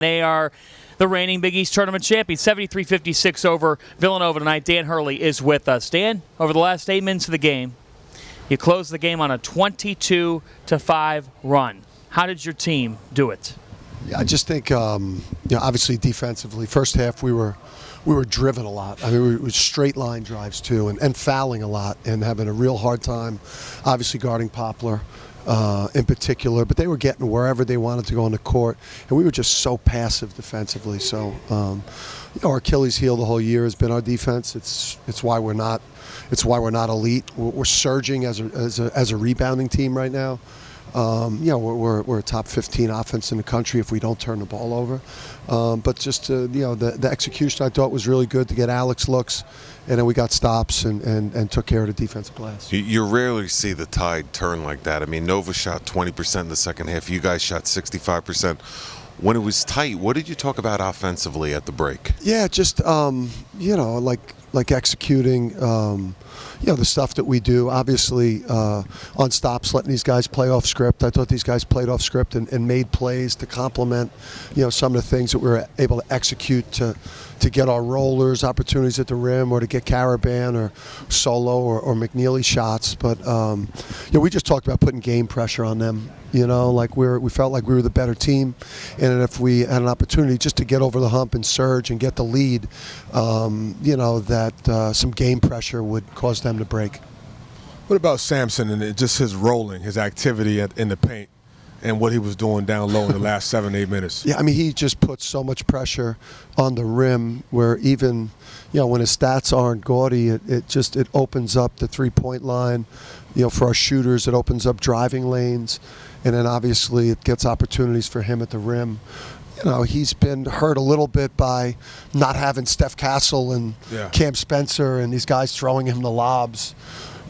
They are the reigning Big East Tournament champions, 73-56 over Villanova tonight. Dan Hurley is with us. Dan, over the last 8 minutes of the game, you closed the game on a 22-5 run. How did your team do it? Yeah, I just think, obviously defensively, first half we were driven a lot. I mean, we were straight line drives too, and fouling a lot, and having a real hard time, obviously guarding Poplar in particular. But they were getting wherever they wanted to go on the court, and we were just so passive defensively. So, our Achilles heel the whole year has been our defense. It's why we're not elite. We're surging as a rebounding team right now. We're a top 15 offense in the country if we don't turn the ball over. But just the execution I thought was really good to get Alex looks, and then we got stops and took care of the defensive glass. You rarely see the tide turn like that. I mean, Nova shot 20% in the second half. You guys shot 65%. When it was tight, what did you talk about offensively at the break? Yeah, just like executing. The stuff that we do, obviously on stops, letting these guys play off script. I thought these guys played off script and made plays to complement, some of the things that we were able to execute to get our rollers, opportunities at the rim, or to get Caravan or Solo or McNeely shots. But we just talked about putting game pressure on them. We felt like we were the better team, and if we had an opportunity just to get over the hump and surge and get the lead, that some game pressure would cause them to break. What about Sampson and just his rolling, his activity in the paint, and what he was doing down low in the last 7-8 minutes? Yeah, I mean, he just puts so much pressure on the rim where even, when his stats aren't gaudy, it opens up the three-point line. For our shooters, it opens up driving lanes, and then obviously it gets opportunities for him at the rim. He's been hurt a little bit by not having Steph Castle and Cam Spencer and these guys throwing him the lobs.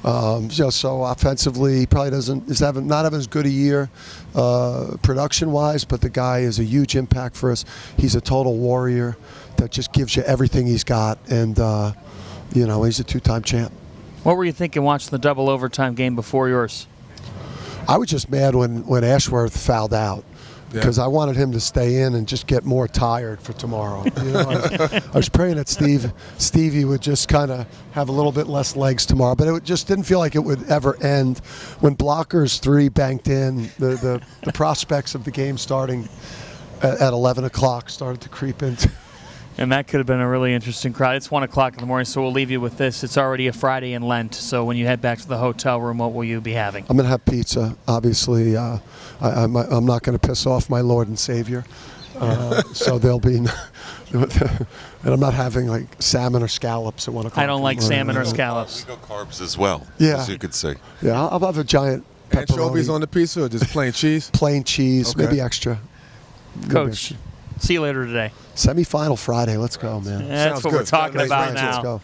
So offensively, he probably not having as good a year production-wise, but the guy is a huge impact for us. He's a total warrior that just gives you everything he's got, and he's a two-time champ. What were you thinking watching the double overtime game before yours? I was just mad when Ashworth fouled out, because I wanted him to stay in and just get more tired for tomorrow. I was praying that Stevie would just kind of have a little bit less legs tomorrow, but it just didn't feel like it would ever end. When Blocker's three banked in, the prospects of the game starting at 11 o'clock started to creep into. And that could have been a really interesting crowd. It's 1 o'clock in the morning, so we'll leave you with this. It's already a Friday in Lent, so when you head back to the hotel room, what will you be having? I'm going to have pizza, obviously. I'm not going to piss off my Lord and Savior. So there'll be, and I'm not having like salmon or scallops at 1 o'clock. I don't like salmon or scallops. We go carbs as well, yeah, as you could see. Yeah, I'll have a giant pepperoni. Anchovies on the pizza or just plain cheese? Plain cheese, okay. Maybe extra. Coach, see you later today. Semi-final Friday. Let's go, man. That's what we're talking about now. Let's go.